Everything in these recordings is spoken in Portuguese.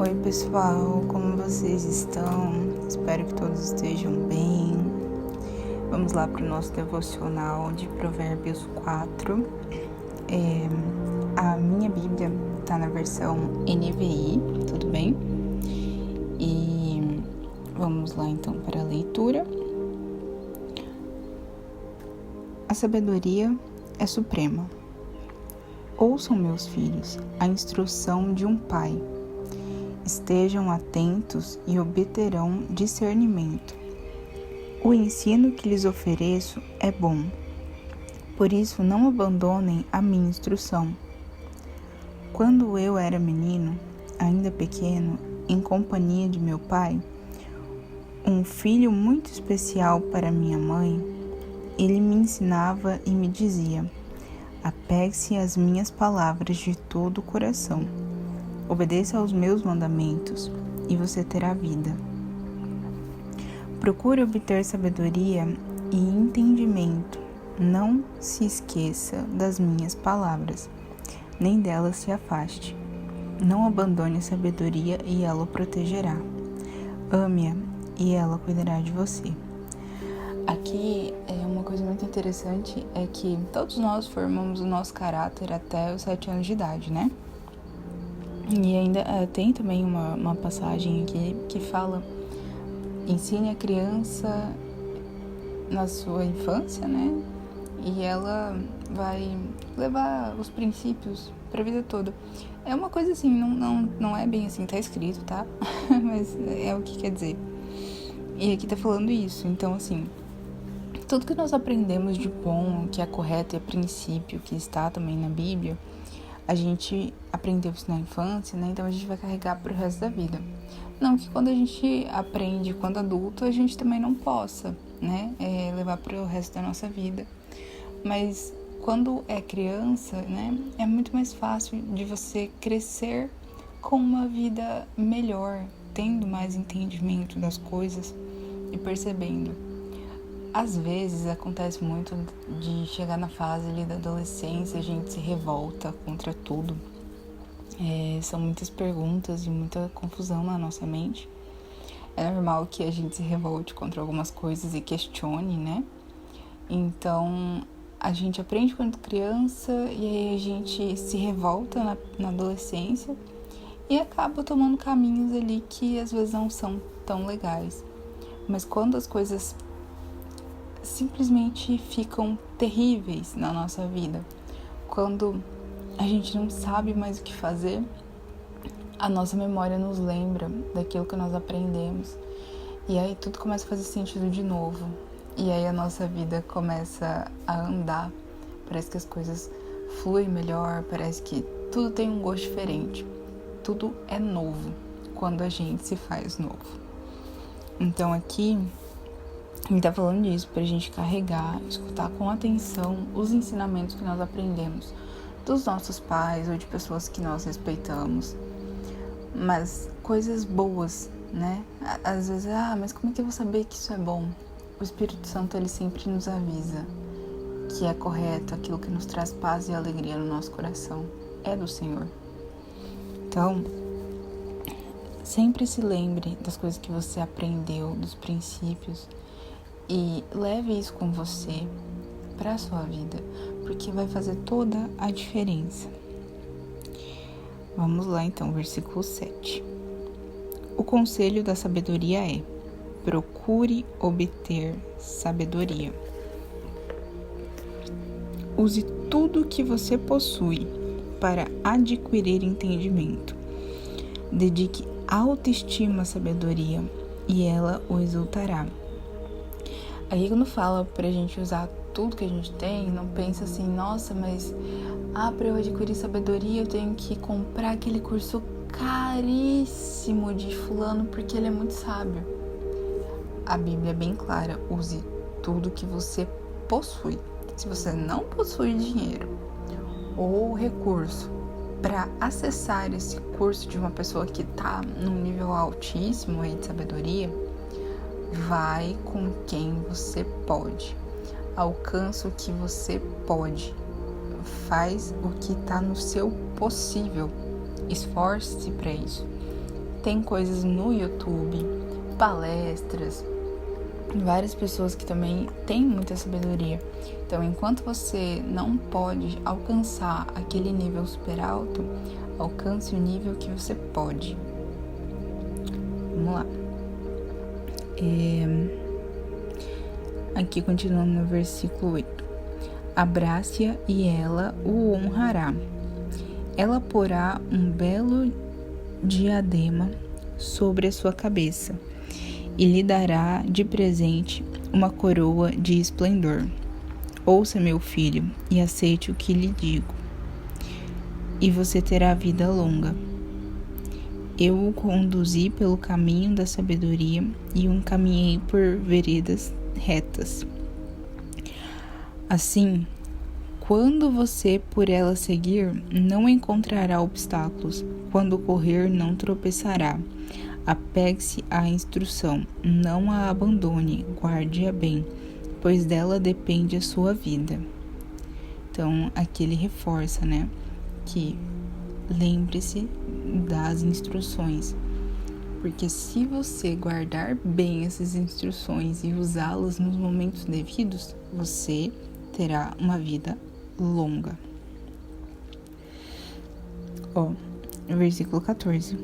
Oi pessoal, como vocês estão? Espero que todos estejam bem. Vamos lá para o nosso devocional de Provérbios 4. A minha Bíblia está na versão NVI, tudo bem? E vamos lá então para a leitura. A sabedoria é suprema. Ouçam, meus filhos, a instrução de um pai. Estejam atentos e obterão discernimento. O ensino que lhes ofereço é bom. Por isso, não abandonem a minha instrução. Quando eu era menino, ainda pequeno, em companhia de meu pai, um filho muito especial para minha mãe, ele me ensinava e me dizia: apegue-se às minhas palavras de todo o coração. Obedeça aos meus mandamentos e você terá vida. Procure obter sabedoria e entendimento. Não se esqueça das minhas palavras, nem delas se afaste. Não abandone a sabedoria e ela o protegerá. Ame-a e ela cuidará de você. Aqui uma coisa muito interessante é que todos nós formamos o nosso caráter até os 7 anos de idade, né? E ainda tem também uma passagem aqui que fala: ensine a criança na sua infância, né? E ela vai levar os princípios para a vida toda. É uma coisa assim, não é bem assim, tá escrito, tá? Mas é o que quer dizer. E aqui tá falando isso. Então, assim, tudo que nós aprendemos de bom, que é correto e é princípio, que está também na Bíblia, a gente aprendeu isso na infância, né? Então a gente vai carregar pro resto da vida. Não que quando a gente aprende quando adulto, a gente também não possa, né? Levar pro resto da nossa vida. Mas quando é criança, né? É muito mais fácil de você crescer com uma vida melhor, tendo mais entendimento das coisas e percebendo. Às vezes acontece muito de chegar na fase ali da adolescência, a gente se revolta contra tudo. São muitas perguntas e muita confusão na nossa mente. É normal que a gente se revolte contra algumas coisas e questione, né? Então, a gente aprende quando criança e aí a gente se revolta na adolescência e acaba tomando caminhos ali que às vezes não são tão legais. Mas quando as coisas simplesmente ficam terríveis na nossa vida, quando a gente não sabe mais o que fazer, a nossa memória nos lembra daquilo que nós aprendemos e aí tudo começa a fazer sentido de novo e aí a nossa vida começa a andar, parece que as coisas fluem melhor, parece que tudo tem um gosto diferente, tudo é novo quando a gente se faz novo. Então aqui ele tá falando disso, pra gente carregar, escutar com atenção os ensinamentos que nós aprendemos dos nossos pais ou de pessoas que nós respeitamos. Mas coisas boas, né? Às vezes, mas como é que eu vou saber que isso é bom? O Espírito Santo, ele sempre nos avisa que é correto, aquilo que nos traz paz e alegria no nosso coração é do Senhor. Então, sempre se lembre das coisas que você aprendeu, dos princípios, e leve isso com você para a sua vida, porque vai fazer toda a diferença. Vamos lá então, versículo 7. O conselho da sabedoria é: procure obter sabedoria. Use tudo que você possui para adquirir entendimento. Dedique autoestima à sabedoria e ela o exaltará. Aí quando fala pra gente usar tudo que a gente tem, não pensa assim: nossa, mas pra eu adquirir sabedoria eu tenho que comprar aquele curso caríssimo de fulano porque ele é muito sábio. A Bíblia é bem clara: use tudo que você possui. Se você não possui dinheiro ou recurso para acessar esse curso de uma pessoa que está num nível altíssimo aí de sabedoria, vai com quem você pode. Alcança o que você pode. Faz o que está no seu possível. Esforce-se para isso. tem coisas no YouTube, palestras, várias pessoas que também têm muita sabedoria. Então, enquanto você não pode alcançar aquele nível super alto, alcance o nível que você pode. Vamos lá. Aqui continuando no versículo 8. Abrace-a e ela o honrará. Ela porá um belo diadema sobre a sua cabeça e lhe dará de presente uma coroa de esplendor. Ouça, meu filho, e aceite o que lhe digo, e você terá vida longa. Eu o conduzi pelo caminho da sabedoria e o encaminhei por veredas retas. Assim, quando você por ela seguir, não encontrará obstáculos. Quando correr, não tropeçará. Apegue-se à instrução, não a abandone, guarde-a bem, pois dela depende a sua vida. Então, aqui ele reforça, que lembre-se das instruções, porque se você guardar bem essas instruções e usá-las nos momentos devidos, você terá uma vida longa. Versículo 14.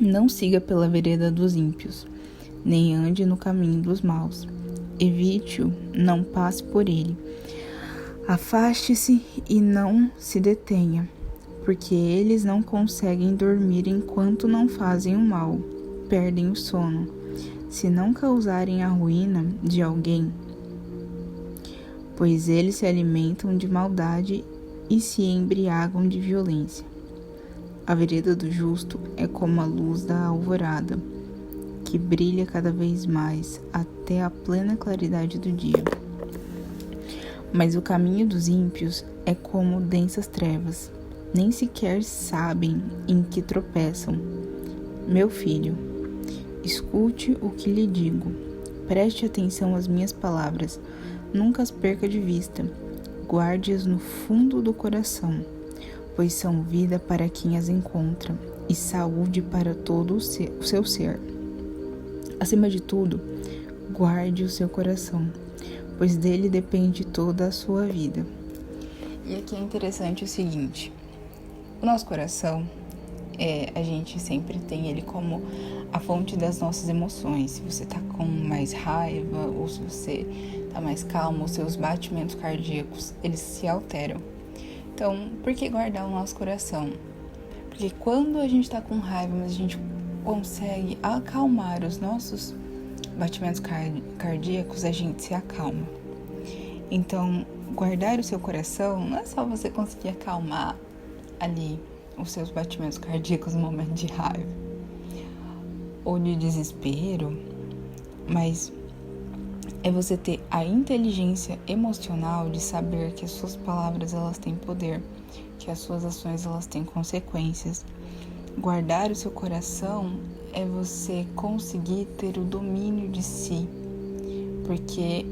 Não siga pela vereda dos ímpios, nem ande no caminho dos maus. Evite-o, não passe por ele. Afaste-se e não se detenha, porque eles não conseguem dormir enquanto não fazem o mal, perdem o sono, se não causarem a ruína de alguém, pois eles se alimentam de maldade e se embriagam de violência. A vereda do justo é como a luz da alvorada, que brilha cada vez mais até a plena claridade do dia. Mas o caminho dos ímpios é como densas trevas, nem sequer sabem em que tropeçam. Meu filho, escute o que lhe digo, preste atenção às minhas palavras, nunca as perca de vista, guarde-as no fundo do coração, pois são vida para quem as encontra e saúde para todo o seu ser. Acima de tudo, guarde o seu coração, pois dele depende toda a sua vida. E aqui é interessante o seguinte: o nosso coração, a gente sempre tem ele como a fonte das nossas emoções. Se você tá com mais raiva ou se você tá mais calmo, os seus batimentos cardíacos, eles se alteram. Então, por que guardar o nosso coração? Porque quando a gente tá com raiva, mas a gente consegue acalmar os nossos batimentos cardíacos, a gente se acalma. Então, guardar o seu coração não é só você conseguir acalmar ali os seus batimentos cardíacos no momento de raiva ou de desespero, mas é você ter a inteligência emocional de saber que as suas palavras elas têm poder, que as suas ações elas têm consequências. Guardar o seu coração é você conseguir ter o domínio de si, porque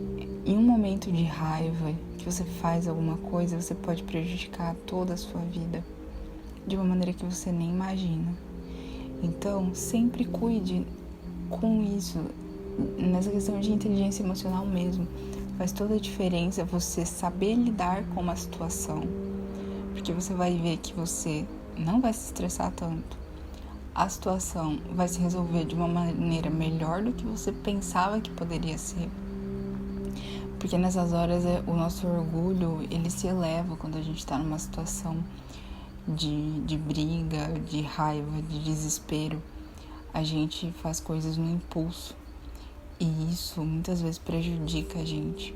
em um momento de raiva que você faz alguma coisa, você pode prejudicar toda a sua vida de uma maneira que você nem imagina. Então, sempre cuide com isso. Nessa questão de inteligência emocional mesmo, faz toda a diferença você saber lidar com uma situação, porque você vai ver que você não vai se estressar tanto, a situação vai se resolver de uma maneira melhor do que você pensava que poderia ser, porque nessas horas o nosso orgulho ele se eleva quando a gente está numa situação de briga, de raiva, de desespero. A gente faz coisas no impulso e isso muitas vezes prejudica a gente.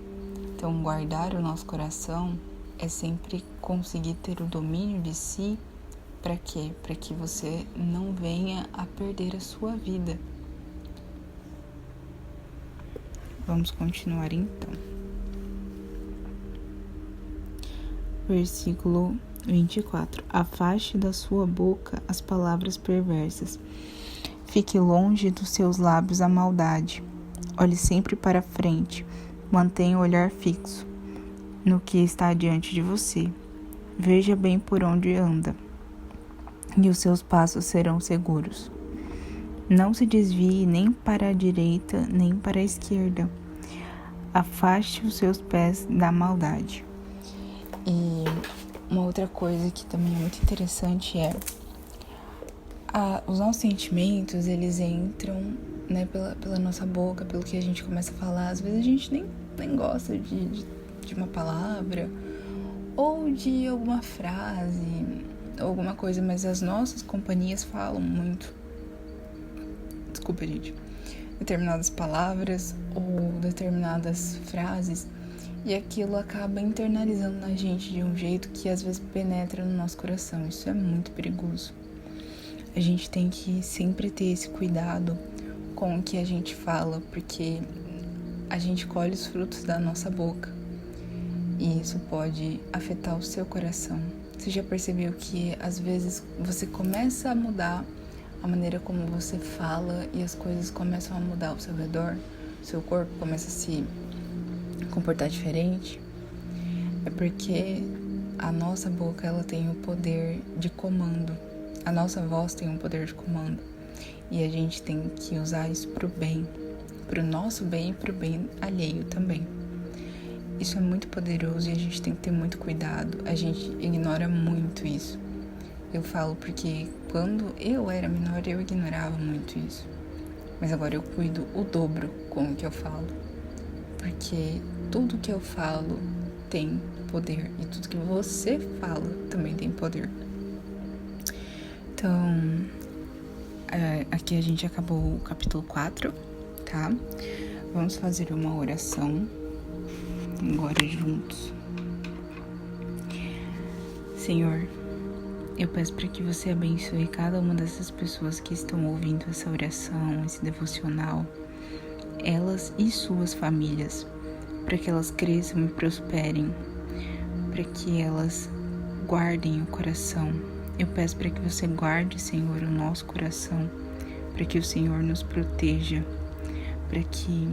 Então, guardar o nosso coração é sempre conseguir ter o domínio de si. Para quê? Para que você não venha a perder a sua vida. Vamos continuar então. Versículo 24. Afaste da sua boca as palavras perversas. Fique longe dos seus lábios a maldade. Olhe sempre para frente. Mantenha o olhar fixo no que está diante de você. Veja bem por onde anda, e os seus passos serão seguros. Não se desvie nem para a direita, nem para a esquerda. Afaste os seus pés da maldade. E uma outra coisa que também é muito interessante é os nossos sentimentos, eles entram, né, pela nossa boca, pelo que a gente começa a falar. Às vezes a gente nem gosta de uma palavra ou de alguma frase, alguma coisa, mas as nossas companhias falam muito. Desculpa, gente. Determinadas palavras ou determinadas frases, e aquilo acaba internalizando na gente de um jeito que às vezes penetra no nosso coração. Isso é muito perigoso. A gente tem que sempre ter esse cuidado com o que a gente fala, porque a gente colhe os frutos da nossa boca e isso pode afetar o seu coração. Você já percebeu que às vezes você começa a mudar a maneira como você fala e as coisas começam a mudar ao seu redor? Seu corpo começa a se comportar diferente? É porque a nossa boca, ela tem o poder de comando. A nossa voz tem um poder de comando. E a gente tem que usar isso pro bem. Pro nosso bem e pro bem alheio também. Isso é muito poderoso e a gente tem que ter muito cuidado. A gente ignora muito isso. Eu falo porque quando eu era menor eu ignorava muito isso. Mas agora eu cuido o dobro com o que eu falo. Porque tudo que eu falo tem poder. E tudo que você fala também tem poder. Então, aqui a gente acabou o capítulo 4, tá? Vamos fazer uma oração agora juntos. Senhor, eu peço para que você abençoe cada uma dessas pessoas que estão ouvindo essa oração, esse devocional, elas e suas famílias, para que elas cresçam e prosperem, para que elas guardem o coração. Eu peço para que você guarde, Senhor, o nosso coração, para que o Senhor nos proteja, para que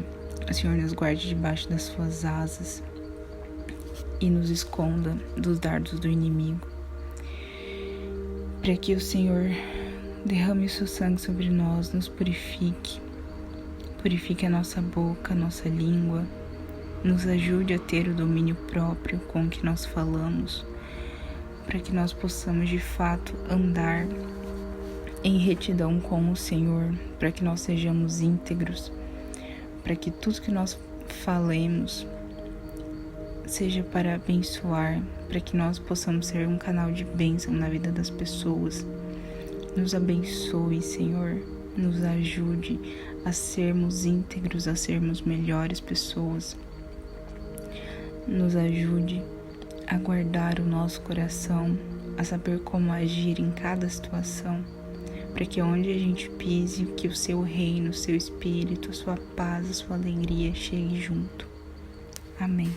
o Senhor nos guarde debaixo das suas asas e nos esconda dos dardos do inimigo, para que o Senhor derrame o seu sangue sobre nós, nos purifique a nossa boca, a nossa língua, nos ajude a ter o domínio próprio com o que nós falamos, para que nós possamos de fato andar em retidão com o Senhor, para que nós sejamos íntegros, para que tudo que nós falemos seja para abençoar, para que nós possamos ser um canal de bênção na vida das pessoas. Nos abençoe, Senhor, nos ajude a sermos íntegros, a sermos melhores pessoas. Nos ajude a guardar o nosso coração, a saber como agir em cada situação, para que onde a gente pise, que o seu reino, o seu espírito, a sua paz, a sua alegria chegue junto. Amém.